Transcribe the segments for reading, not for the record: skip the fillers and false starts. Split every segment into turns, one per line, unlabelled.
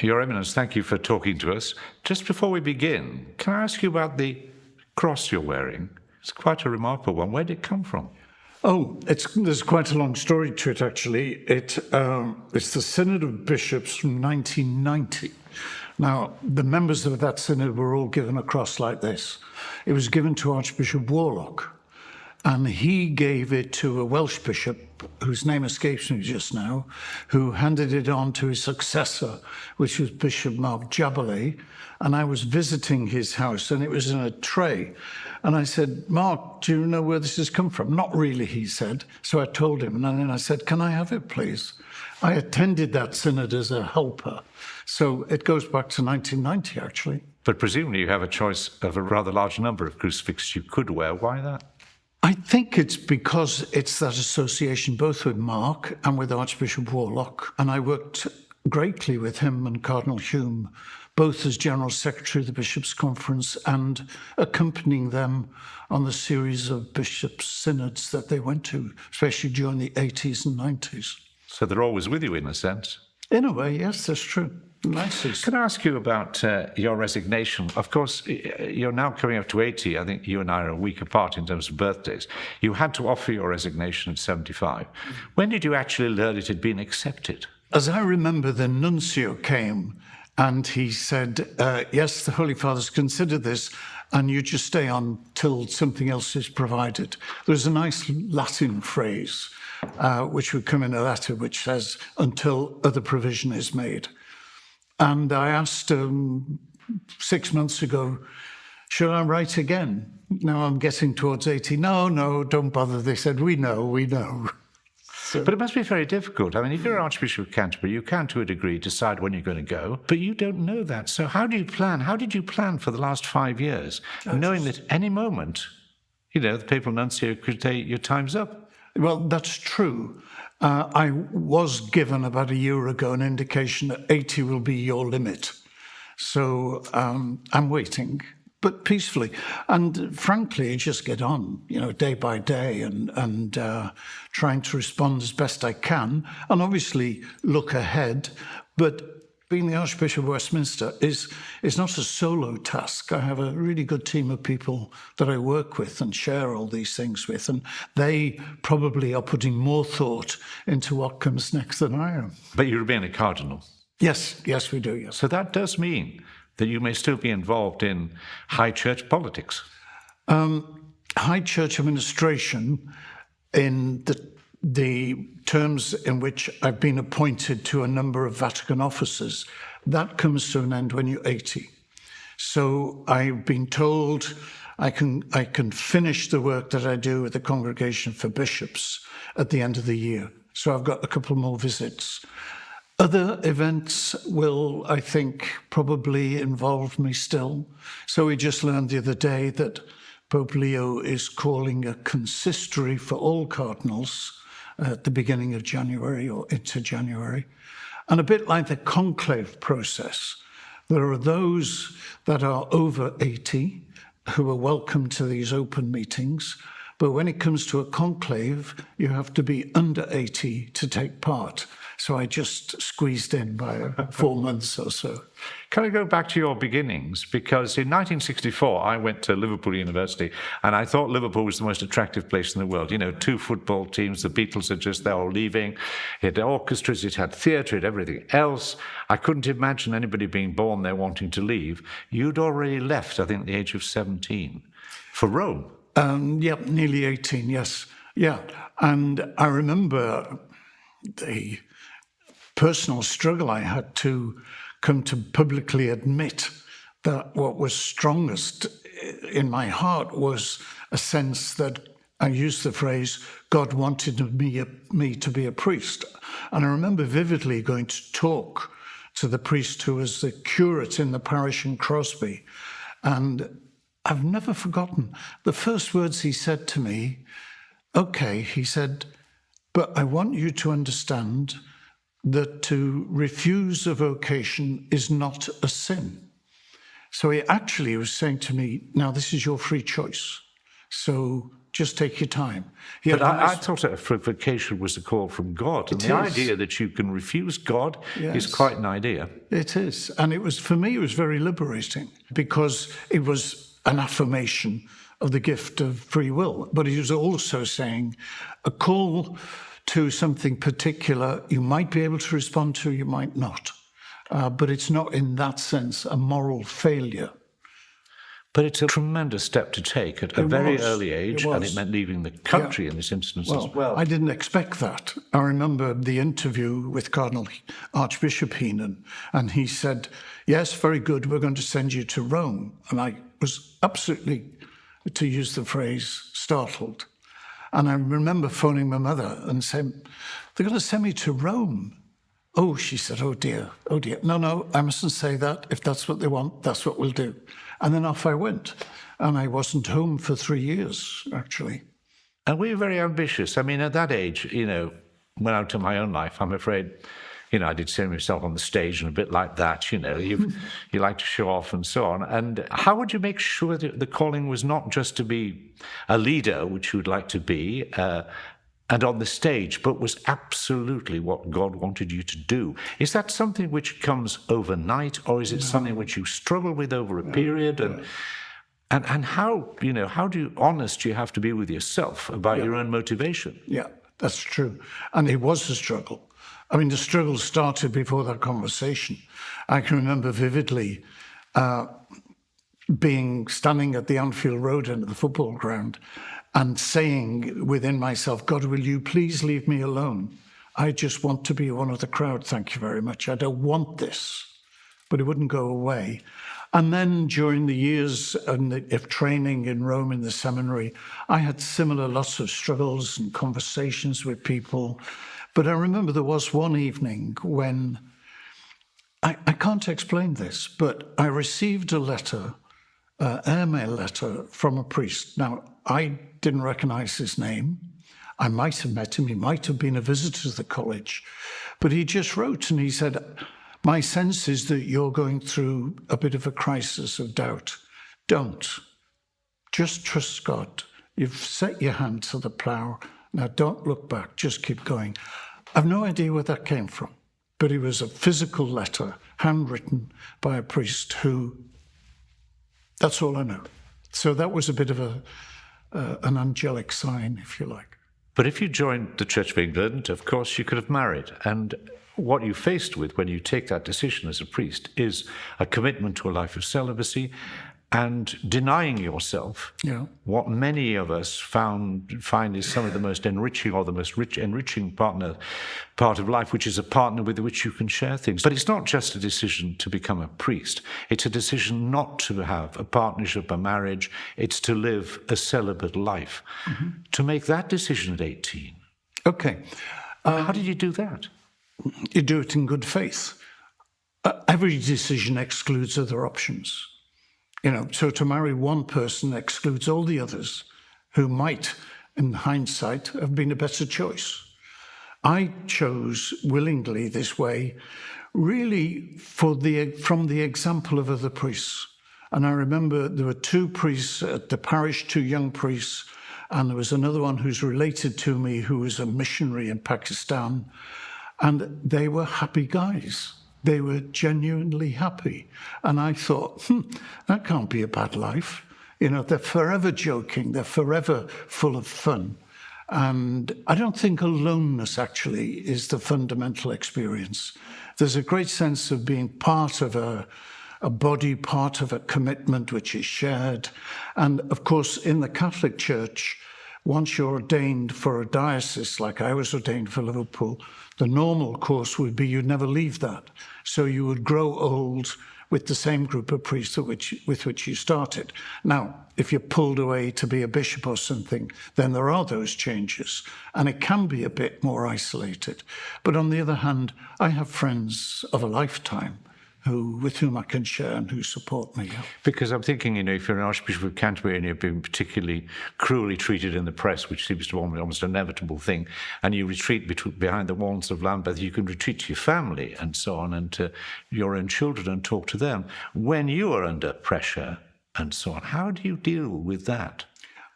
Your Eminence, thank you for talking to us. Just before we begin, can I ask you about the cross you're wearing? It's quite a remarkable one. Where did it come from?
Oh, there's quite a long story to it, actually. It's the Synod of Bishops from 1990. Now, the members of that synod were all given a cross like this. It was given to Archbishop Warlock, and he gave it to a Welsh bishop, whose name escapes me just now, who handed it on to his successor, which was Bishop Mark Jabberley. And I was visiting his house, and it was in a tray. And I said, "Mark, do you know where this has come from?" "Not really," he said. So I told him, and then I said, "Can I have it, please?" I attended that synod as a helper. So it goes back to 1990, actually.
But presumably you have a choice of a rather large number of crucifixes you could wear. Why that?
I think it's because it's that association both with Mark and with Archbishop Warlock. And I worked greatly with him and Cardinal Hume, both as General Secretary of the Bishops' Conference and accompanying them on the series of bishops' synods that they went to, especially during the 80s and 90s.
So they're always with you in a sense?
In a way, yes, that's true. Nice.
Can I ask you about your resignation? Of course, you're now coming up to 80. I think you and I are a week apart in terms of birthdays. You had to offer your resignation at 75. When did you actually learn it had been accepted?
As I remember, the nuncio came and he said, yes, the Holy Father's considered this, and you just stay on till something else is provided. There's a nice Latin phrase, which would come in a letter, which says, until other provision is made. And I asked 6 months ago, should I write again? Now I'm getting towards 80. No, don't bother. They said, we know. So.
But it must be very difficult. I mean, if you're Archbishop of Canterbury, you can, to a degree, decide when you're going to go, but you don't know that. So how do you plan? How did you plan for the last 5 years, knowing that any moment, the papal nuncio could say, your time's up?
Well, that's true. I was given about a year ago an indication that 80 will be your limit. So I'm waiting, but peacefully. And frankly, just get on, day by day and trying to respond as best I can and obviously look ahead. But being the Archbishop of Westminster is not a solo task. I have a really good team of people that I work with and share all these things with, and they probably are putting more thought into what comes next than I am.
But you remain a cardinal.
Yes, we do, yes.
So that does mean that you may still be involved in high church politics.
High church administration in the terms in which I've been appointed to a number of Vatican offices, that comes to an end when you're 80. So I've been told I can finish the work that I do with the Congregation for Bishops at the end of the year. So I've got a couple more visits. Other events will, I think, probably involve me still. So we just learned the other day that Pope Leo is calling a consistory for all cardinals at the beginning of January or into January. And a bit like the conclave process, there are those that are over 80 who are welcome to these open meetings, but when it comes to a conclave, you have to be under 80 to take part. So I just squeezed in by 4 months or so.
Can I go back to your beginnings? Because in 1964, I went to Liverpool University, and I thought Liverpool was the most attractive place in the world. 2 football teams, the Beatles are just there all leaving. It had orchestras, it had theatre, it had everything else. I couldn't imagine anybody being born there wanting to leave. You'd already left, I think, at the age of 17, for Rome.
Nearly 18, yes. Yeah, and I remember the personal struggle I had to come to publicly admit that what was strongest in my heart was a sense that I used the phrase, God wanted me to be a priest. And I remember vividly going to talk to the priest who was the curate in the parish in Crosby. And I've never forgotten the first words he said to me. Okay, he said, but I want you to understand that to refuse a vocation is not a sin. So he actually was saying to me, now this is your free choice. So just take your time.
But I thought that vocation was a call from God. And the idea that you can refuse God is quite an idea.
It is. And for me, it was very liberating because it was an affirmation of the gift of free will. But it was also saying a call to something particular you might be able to respond to, you might not. But it's not in that sense a moral failure.
But it's a tremendous step to take at a very early age, and it meant leaving the country in this instance as well.
I didn't expect that. I remember the interview with Archbishop Heenan, and he said, yes, very good, we're going to send you to Rome. And I was absolutely, to use the phrase, startled. And I remember phoning my mother and saying, they're going to send me to Rome. Oh, she said, oh dear. No, I mustn't say that. If that's what they want, that's what we'll do. And then off I went. And I wasn't home for 3 years, actually.
And we were very ambitious. I mean, at that age, went out to my own life, I'm afraid, I did see myself on the stage and a bit like that, you like to show off and so on. And how would you make sure that the calling was not just to be a leader, which you would like to be, and on the stage, but was absolutely what God wanted you to do? Is that something which comes overnight, or is it something which you struggle with over a period? And how honest do you have to be with yourself about your own motivation?
Yeah, that's true. And it was a struggle. I mean, the struggle started before that conversation. I can remember vividly standing at the Anfield Road end of the football ground and saying within myself, God, will you please leave me alone? I just want to be one of the crowd, thank you very much. I don't want this. But it wouldn't go away. And then during the years of training in Rome in the seminary, I had similar lots of struggles and conversations with people. But I remember there was one evening when, I can't explain this, but I received a letter, airmail letter from a priest. Now, I didn't recognize his name. I might have met him. He might have been a visitor to the college. But he just wrote and he said, my sense is that you're going through a bit of a crisis of doubt. Don't. Just trust God. You've set your hand to the plow. Now don't look back. Just keep going. I've no idea where that came from. But it was a physical letter, handwritten by a priest who, that's all I know. So that was a bit of an angelic sign, if you like.
But if you joined the Church of England, of course, you could have married. And what you're faced with when you take that decision as a priest is a commitment to a life of celibacy and denying yourself what many of us find is some of the most enriching or the most enriching part of life, which is a partner with which you can share things. But it's not just a decision to become a priest. It's a decision not to have a partnership, a marriage. It's to live a celibate life. Mm-hmm. To make that decision at 18.
Okay.
How did you do that?
You do it in good faith. Every decision excludes other options. So to marry one person excludes all the others who might, in hindsight, have been a better choice. I chose willingly this way, really from the example of other priests. And I remember there were 2 priests at the parish, 2 young priests, and there was another one who's related to me who was a missionary in Pakistan. And they were happy guys. They were genuinely happy. And I thought, that can't be a bad life. They're forever joking. They're forever full of fun. And I don't think aloneness actually is the fundamental experience. There's a great sense of being part of a body, part of a commitment which is shared. And of course, in the Catholic Church, once you're ordained for a diocese, like I was ordained for Liverpool, the normal course would be you'd never leave that. So you would grow old with the same group of priests with which you started. Now, if you're pulled away to be a bishop or something, then there are those changes, and it can be a bit more isolated. But on the other hand, I have friends of a lifetime with whom I can share and who support me.
Because I'm thinking, if you're an Archbishop of Canterbury and you're being particularly cruelly treated in the press, which seems to be almost an inevitable thing, and you retreat behind the walls of Lambeth, you can retreat to your family and so on, and to your own children and talk to them. When you are under pressure and so on, how do you deal with that?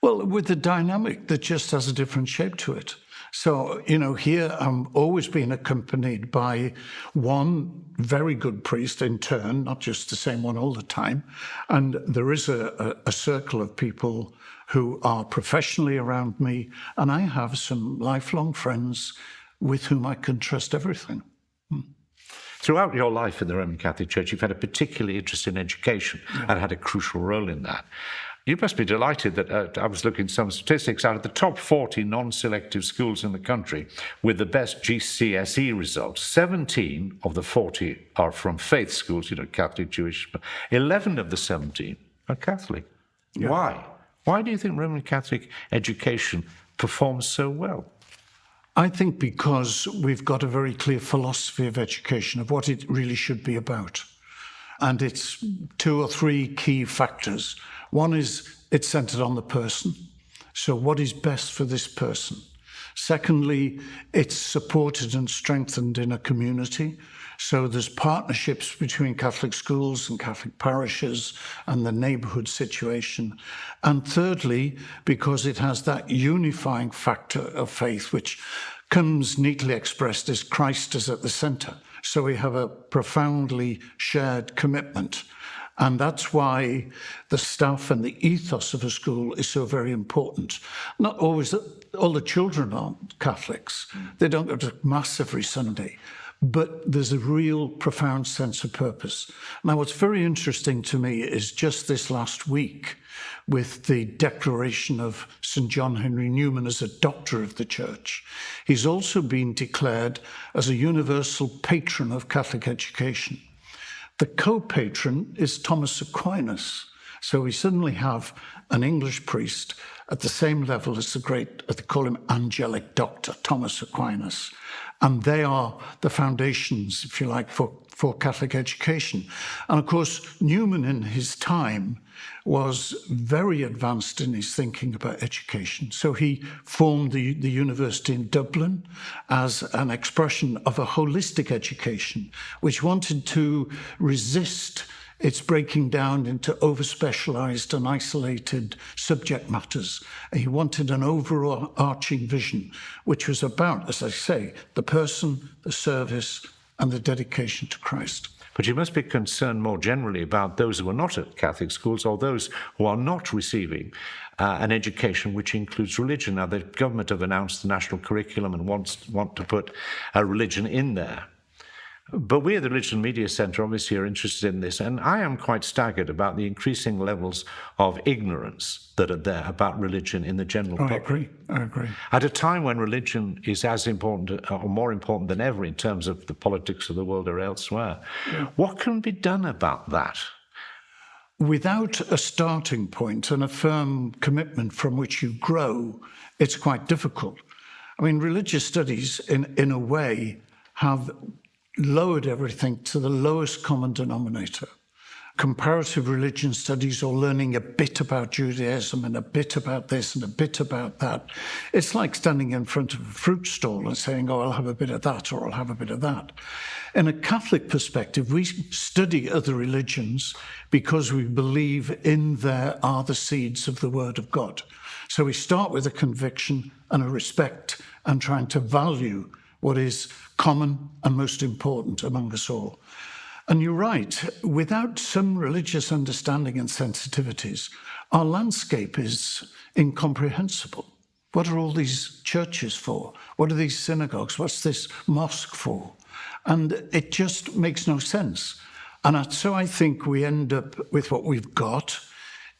Well, with the dynamic that just has a different shape to it. So, here I'm always being accompanied by one very good priest in turn, not just the same one all the time. And there is a circle of people who are professionally around me, and I have some lifelong friends with whom I can trust everything.
Throughout your life in the Roman Catholic Church, you've had a particular interest in education and had a crucial role in that. You must be delighted that I was looking at some statistics. Out of the top 40 non-selective schools in the country with the best GCSE results, 17 of the 40 are from faith schools, Catholic, Jewish. 11 of the 17 are Catholic. Yeah. Why? Why do you think Roman Catholic education performs so well?
I think because we've got a very clear philosophy of education, of what it really should be about. And it's 2 or 3 key factors. One is it's centered on the person. So what is best for this person? Secondly, it's supported and strengthened in a community. So there's partnerships between Catholic schools and Catholic parishes and the neighborhood situation. And thirdly, because it has that unifying factor of faith, which comes neatly expressed as Christ is at the center. So we have a profoundly shared commitment. And that's why the staff and the ethos of a school is so very important. Not always, all the children aren't Catholics. They don't go to Mass every Sunday. But there's a real profound sense of purpose. Now, what's very interesting to me is just this last week, with the declaration of St. John Henry Newman as a doctor of the Church, he's also been declared as a universal patron of Catholic education. The co-patron is Thomas Aquinas. So we suddenly have an English priest at the same level as the great, they call him angelic doctor, Thomas Aquinas. And they are the foundations, if you like, for Catholic education. And of course, Newman in his time was very advanced in his thinking about education. So he formed the university in Dublin as an expression of a holistic education, which wanted to resist its breaking down into over-specialized and isolated subject matters. He wanted an overarching vision, which was about, as I say, the person, the service, and the dedication to Christ.
But you must be concerned more generally about those who are not at Catholic schools or those who are not receiving an education which includes religion. Now, the government have announced the national curriculum and want to put a religion in there. But we at the Religion Media Centre obviously are interested in this, and I am quite staggered about the increasing levels of ignorance that are there about religion in the general public.
I agree.
At a time when religion is as important or more important than ever in terms of the politics of the world or elsewhere. Yeah. What can be done about that?
Without a starting point and a firm commitment from which you grow, it's quite difficult. I mean, religious studies, in a way, have lowered everything to the lowest common denominator. Comparative religion studies or learning a bit about Judaism and a bit about this and a bit about that. It's like standing in front of a fruit stall and saying, oh, I'll have a bit of that or I'll have a bit of that. In a Catholic perspective, we study other religions because we believe in there are the seeds of the Word of God. So we start with a conviction and a respect and trying to value what is common and most important among us all. And you're right, without some religious understanding and sensitivities, our landscape is incomprehensible. What are all these churches for? What are these synagogues? What's this mosque for? And it just makes no sense. And so I think we end up with what we've got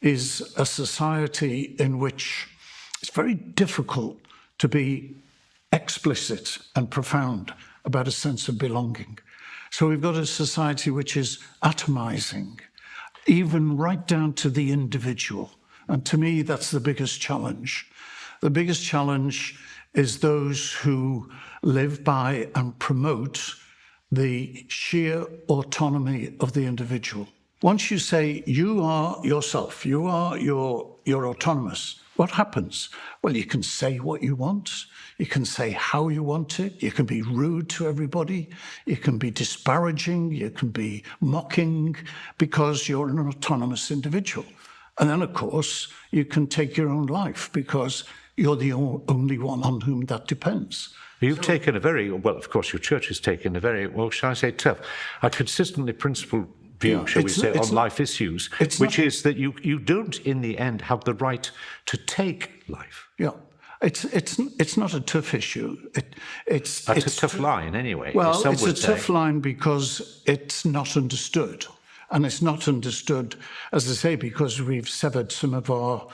is a society in which it's very difficult to be explicit and profound about a sense of belonging. So we've got a society which is atomizing, even right down to the individual. And to me, that's the biggest challenge. The biggest challenge is those who live by and promote the sheer autonomy of the individual. Once you say you are yourself, you're autonomous, what happens? Well, you can say what you want. You can say how you want it. You can be rude to everybody. You can be disparaging. You can be mocking because you're an autonomous individual. And then, of course, you can take your own life because you're the only one on whom that depends.
You've taken a very, well, of course, your church has taken a very, well, shall I say tough, a consistently principled view, shall we say, on life issues, which is that you don't, in the end, have the right to take life.
Yeah. It's not a tough issue. It's
a tough line, anyway.
Well, it's a tough line because it's not understood. And it's not understood, as I say, because we've severed some of our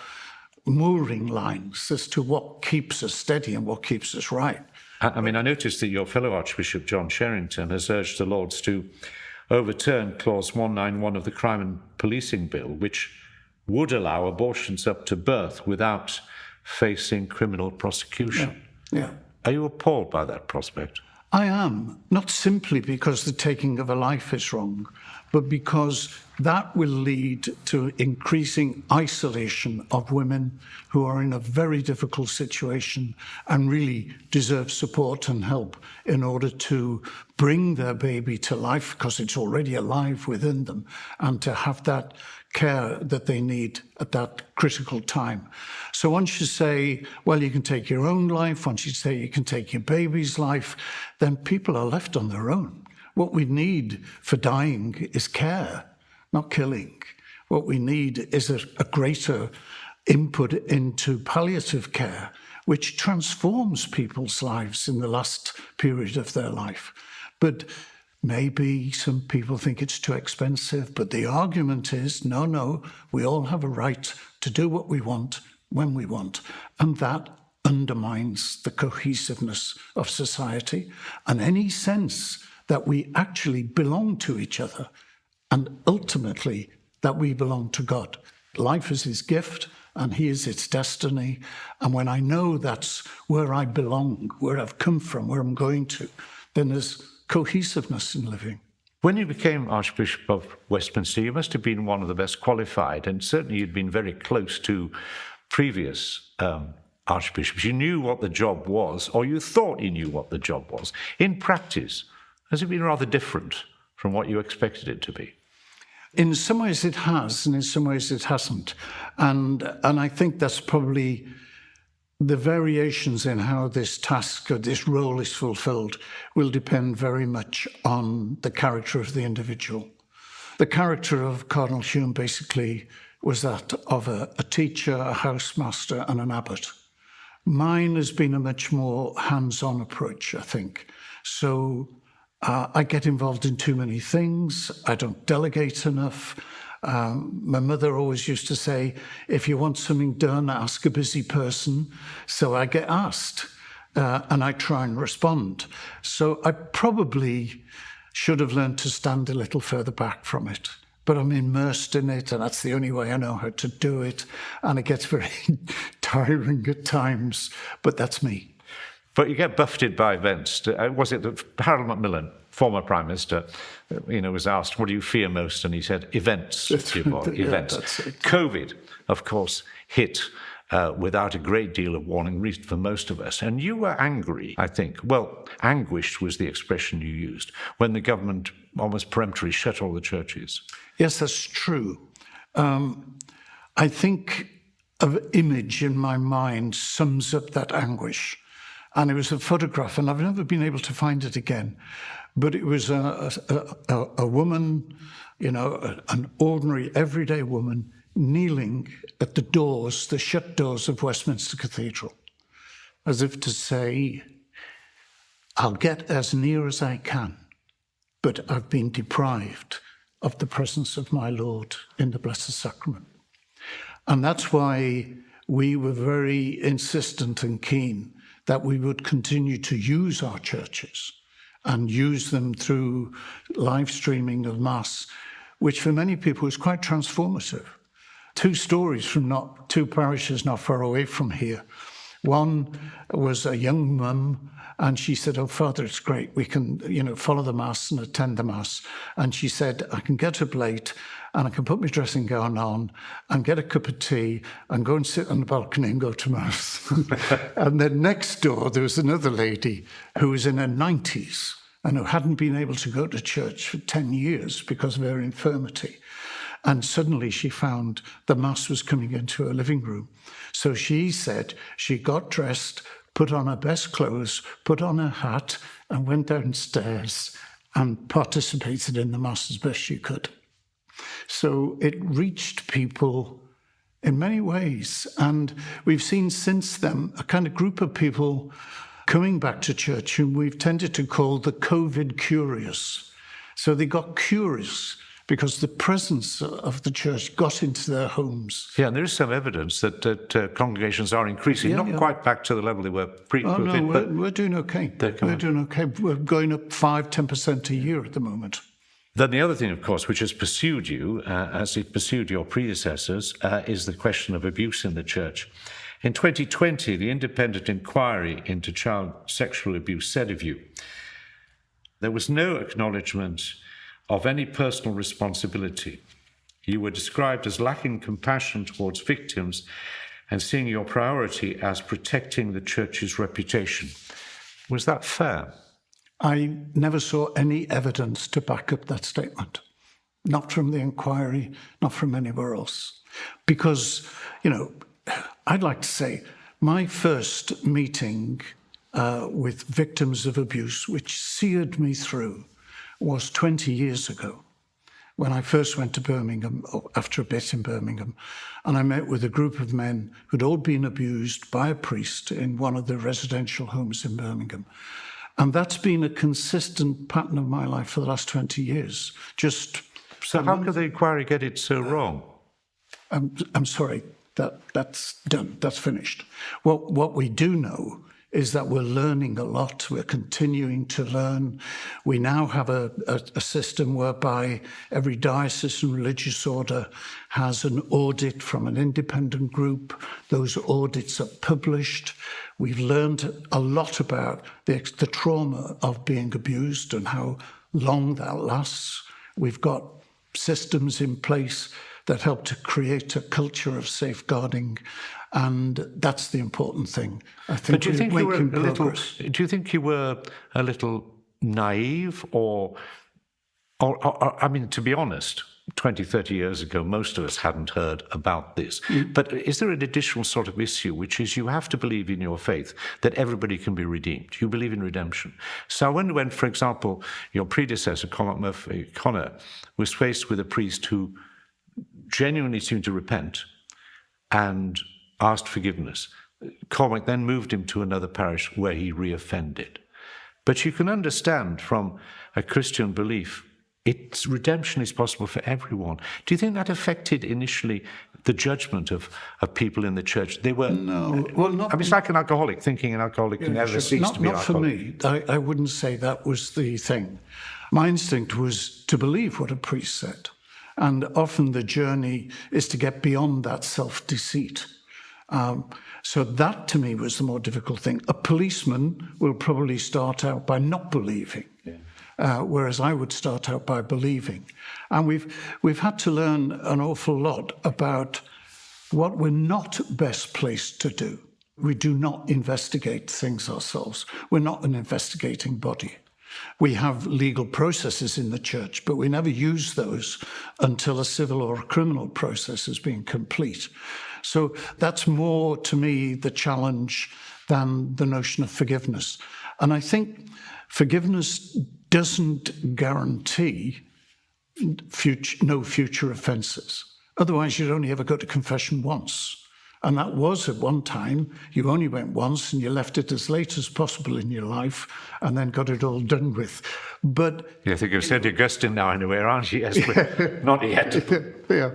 mooring lines as to what keeps us steady and what keeps us right.
I mean, I noticed that your fellow Archbishop, John Sherrington, has urged the Lords to overturn Clause 191 of the Crime and Policing Bill, which would allow abortions up to birth without facing criminal prosecution.
Yeah.
Are you appalled by that prospect?
I am, not simply because the taking of a life is wrong, but because that will lead to increasing isolation of women who are in a very difficult situation and really deserve support and help in order to bring their baby to life, because it's already alive within them, and to have that care that they need at that critical time. So once you say, well, you can take your own life, once you say you can take your baby's life, then people are left on their own. What we need for dying is care, not killing. What we need is a greater input into palliative care, which transforms people's lives in the last period of their life. But maybe some people think it's too expensive, but the argument is, no, we all have a right to do what we want when we want. And that undermines the cohesiveness of society and any sense that we actually belong to each other and ultimately that we belong to God. Life is his gift and he is its destiny. And when I know that's where I belong, where I've come from, where I'm going to, then there's cohesiveness in living.
When you became Archbishop of Westminster, you must have been one of the best qualified, and certainly you'd been very close to previous archbishops. You knew what the job was, or you thought you knew what the job was. In practice, has it been rather different from what you expected it to be?
In some ways it has, and in some ways it hasn't. And I think that's probably the variations in how this task or this role is fulfilled will depend very much on the character of the individual. The character of Cardinal Hume basically was that of a teacher, a housemaster, and an abbot. Mine has been a much more hands-on approach, I think. So I get involved in too many things. I don't delegate enough. My mother always used to say, if you want something done, ask a busy person. So I get asked and I try and respond. So I probably should have learned to stand a little further back from it. But I'm immersed in it, and that's the only way I know how to do it. And it gets very tiring at times, but that's me.
But you get buffeted by events. Was it that Harold Macmillan, former Prime Minister, was asked, what do you fear most? And he said, events, dear boy, events. COVID, of course, hit without a great deal of warning, at least for most of us. And you were angry, I think. Well, anguished was the expression you used, when the government almost peremptorily shut all the churches.
Yes, that's true. I think an image in my mind sums up that anguish. And it was a photograph, and I've never been able to find it again. But it was a woman, an ordinary, everyday woman, kneeling at the doors, the shut doors of Westminster Cathedral, as if to say, I'll get as near as I can, but I've been deprived of the presence of my Lord in the Blessed Sacrament. And that's why we were very insistent and keen that we would continue to use our churches and use them through live streaming of Mass, which for many people is quite transformative. Two stories from two parishes not far away from here. One was a young mum, and she said, oh, Father, it's great. We can, follow the Mass and attend the Mass. And she said, I can get up late and I can put my dressing gown on and get a cup of tea and go and sit on the balcony and go to Mass. And then next door, there was another lady who was in her 90s and who hadn't been able to go to church for 10 years because of her infirmity. And suddenly she found the Mass was coming into her living room. So she said she got dressed, put on her best clothes, put on her hat, and went downstairs and participated in the Mass as best she could. So it reached people in many ways. And we've seen since then a kind of group of people coming back to church whom we've tended to call the COVID curious. So they got curious because the presence of the church got into their homes.
Yeah, and there is some evidence that congregations are increasing, not quite back to the level they were pre-COVID.
Oh, no, we're doing okay. We're doing okay. We're going up 5-10% a year at the moment.
Then the other thing, of course, which has pursued you, as it pursued your predecessors, is the question of abuse in the church. In 2020, the independent inquiry into child sexual abuse said of you, there was no acknowledgement of any personal responsibility. You were described as lacking compassion towards victims and seeing your priority as protecting the church's reputation. Was that fair?
I never saw any evidence to back up that statement. Not from the inquiry, not from anywhere else. Because, I'd like to say my first meeting with victims of abuse, which seared me through, was 20 years ago when I first went to Birmingham, after a bit in Birmingham, and I met with a group of men who'd all been abused by a priest in one of the residential homes in Birmingham. And that's been a consistent pattern of my life for the last 20 years.
So how could the inquiry get it so wrong?
I'm sorry, that's done, that's finished. What we do know is that we're learning a lot, we're continuing to learn. We now have a system whereby every diocese and religious order has an audit from an independent group. Those audits are published. We've learned a lot about the trauma of being abused and how long that lasts. We've got systems in place that help to create a culture of safeguarding, and that's the important thing. I think.
But do you think you were a little naive, or I mean, to be honest, 20, 30 years ago, most of us hadn't heard about this. But is there an additional sort of issue, which is you have to believe in your faith that everybody can be redeemed? You believe in redemption. So I wonder when, for example, your predecessor, Cormac Murphy Connor, was faced with a priest who genuinely seemed to repent and asked forgiveness. Cormac then moved him to another parish where he reoffended. But you can understand from a Christian belief, redemption is possible for everyone. Do you think that affected initially the judgment of people in the church? They were
no, well, not.
I mean, it's like an alcoholic thinking an alcoholic can never cease to be an alcoholic.
Not for me. I wouldn't say that was the thing. My instinct was to believe what a priest said. And often the journey is to get beyond that self-deceit. So that, to me, was the more difficult thing. A policeman will probably start out by not believing, whereas I would start out by believing. And we've had to learn an awful lot about what we're not best placed to do. We do not investigate things ourselves. We're not an investigating body. We have legal processes in the church, but we never use those until a civil or a criminal process has been complete. So that's more, to me, the challenge than the notion of forgiveness. And I think forgiveness doesn't guarantee no future offences. Otherwise, you'd only ever go to confession once. And that was at one time, you only went once and you left it as late as possible in your life and then got it all done with. But
I think you've St. Augustine now in a way, aren't you? Yes, but not yet.
Yeah.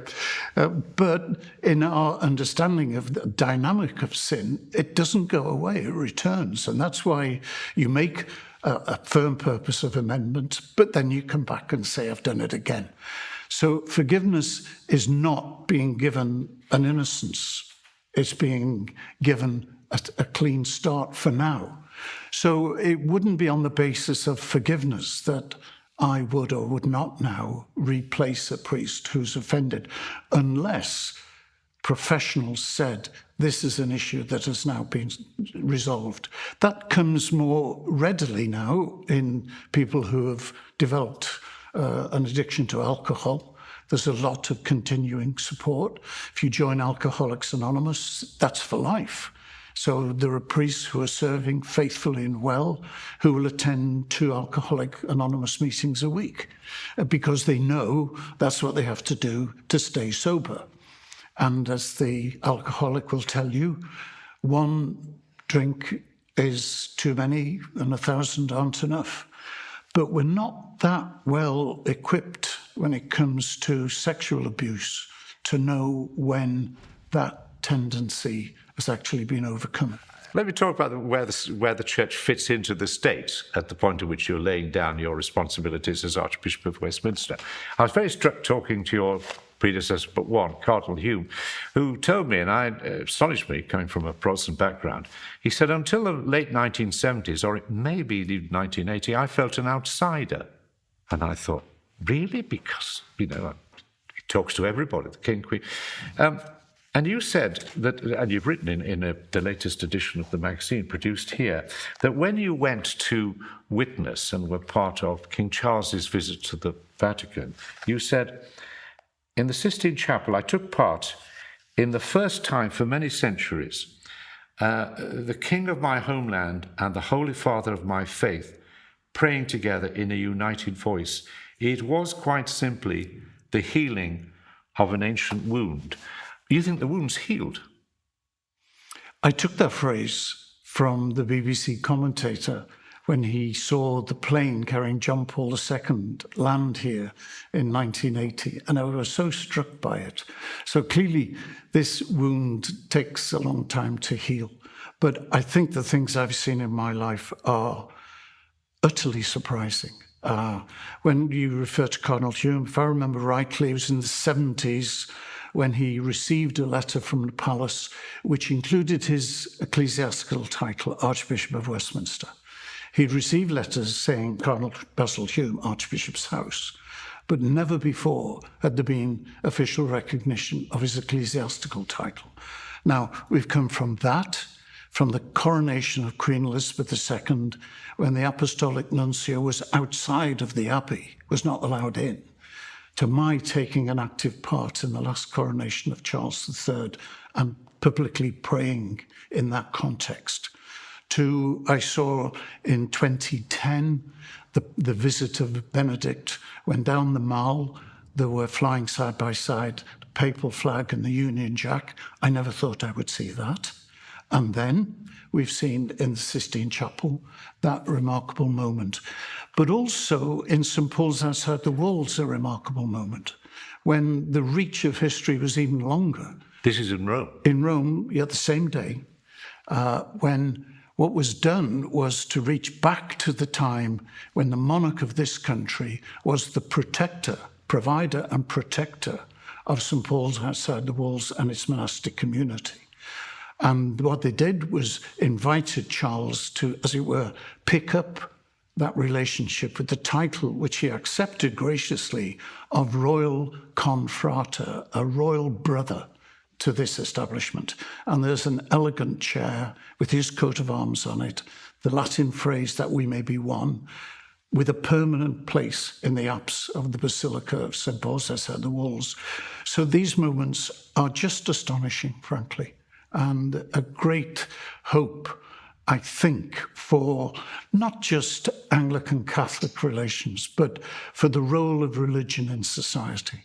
But in our understanding of the dynamic of sin, it doesn't go away, it returns. And that's why you make a firm purpose of amendment, but then you come back and say, I've done it again. So forgiveness is not being given an innocence. It's being given a clean start for now. So it wouldn't be on the basis of forgiveness that I would or would not now replace a priest who's offended, unless professionals said this is an issue that has now been resolved. That comes more readily now in people who have developed an addiction to alcohol. There's a lot of continuing support. If you join Alcoholics Anonymous, that's for life. So there are priests who are serving faithfully and well who will attend 2 Alcoholic Anonymous meetings a week because they know that's what they have to do to stay sober. And as the alcoholic will tell you, 1 drink is too many and 1,000 aren't enough. But we're not that well equipped when it comes to sexual abuse to know when that tendency has actually been overcome.
Let me talk about where the church fits into the state at the point at which you're laying down your responsibilities as Archbishop of Westminster. I was very struck talking to your predecessor but one, Cardinal Hume, who told me, and it astonished me coming from a Protestant background, he said, until the late 1970s, or it may be 1980, I felt an outsider. And I thought, really? Because, he talks to everybody, the King, Queen. And you said that, and you've written in the latest edition of the magazine produced here, that when you went to witness and were part of King Charles's visit to the Vatican, you said, in the Sistine Chapel, I took part in the first time for many centuries, the King of my homeland and the Holy Father of my faith praying together in a united voice. It was quite simply the healing of an ancient wound. You think the wound's healed?
I took that phrase from the BBC commentator when he saw the plane carrying John Paul II land here in 1980, and I was so struck by it. So clearly, this wound takes a long time to heal. But I think the things I've seen in my life are utterly surprising. When you refer to Cardinal Hume, if I remember rightly, it was in the 70s when he received a letter from the palace which included his ecclesiastical title, Archbishop of Westminster. He'd received letters saying Cardinal Basil Hume, Archbishop's house, but never before had there been official recognition of his ecclesiastical title. Now, we've come from that, from the coronation of Queen Elizabeth II, when the Apostolic Nuncio was outside of the Abbey, was not allowed in, to my taking an active part in the last coronation of Charles III and publicly praying in that context. To, I saw in 2010, the visit of Benedict, when down the Mall, they were flying side by side, the papal flag and the Union Jack. I never thought I would see that. And then we've seen in the Sistine Chapel that remarkable moment. But also in St. Paul's outside the walls, a remarkable moment, when the reach of history was even longer.
This is in Rome.
In Rome, the same day, when what was done was to reach back to the time when the monarch of this country was the protector, provider and protector of St. Paul's outside the walls and its monastic community. And what they did was invited Charles to, as it were, pick up that relationship with the title, which he accepted graciously, of Royal Confrater, a royal brother to this establishment. And there's an elegant chair with his coat of arms on it, the Latin phrase that we may be one, with a permanent place in the apse of the Basilica of St. Paul's outside the walls. So these moments are just astonishing, frankly, and a great hope, I think, for not just Anglican-Catholic relations, but for the role of religion in society.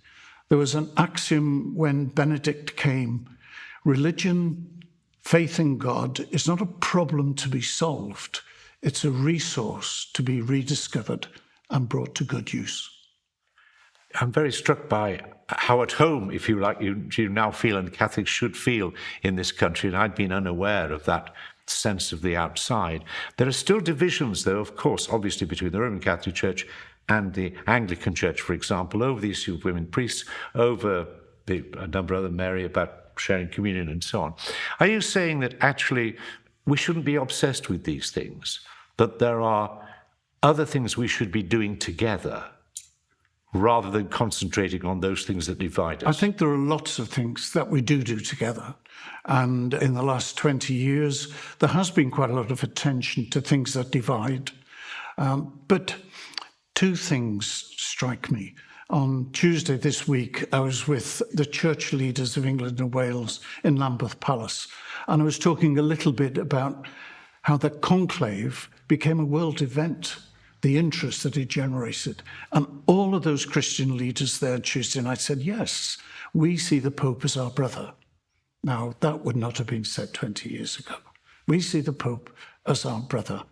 There was an axiom when Benedict came: religion, faith in God, is not a problem to be solved. It's a resource to be rediscovered and brought to good use.
I'm very struck by how at home, if you like, you now feel and Catholics should feel in this country, and I'd been unaware of that sense of the outside. There are still divisions, though, of course, obviously between the Roman Catholic Church and the Anglican Church, for example, over the issue of women priests, over a number of other Mary about sharing communion and so on. Are you saying that actually we shouldn't be obsessed with these things, that there are other things we should be doing together rather than concentrating on those things that divide us?
I think there are lots of things that we do together. And in the last 20 years, there has been quite a lot of attention to things that divide. But two things strike me. On Tuesday this week, I was with the church leaders of England and Wales in Lambeth Palace, and I was talking a little bit about how the conclave became a world event, the interest that it generated. And all of those Christian leaders there Tuesday night said, yes, we see the Pope as our brother. Now, that would not have been said 20 years ago. We see the Pope as our brother.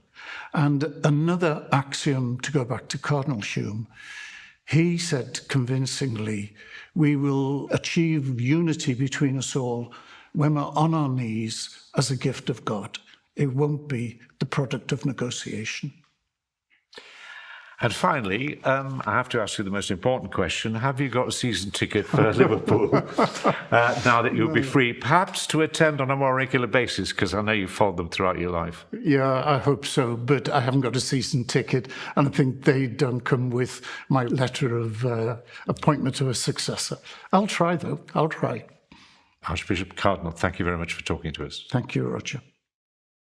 And another axiom, to go back to Cardinal Hume, he said convincingly, we will achieve unity between us all when we're on our knees as a gift of God. It won't be the product of negotiation.
And finally, I have to ask you the most important question. Have you got a season ticket for Liverpool now that you'll be free, perhaps to attend on a more regular basis? Because I know you've followed them throughout your life.
Yeah, I hope so, but I haven't got a season ticket, and I think they don't come with my letter of appointment of a successor. I'll try, though. I'll try.
Archbishop Cardinal, thank you very much for talking to us.
Thank you, Roger.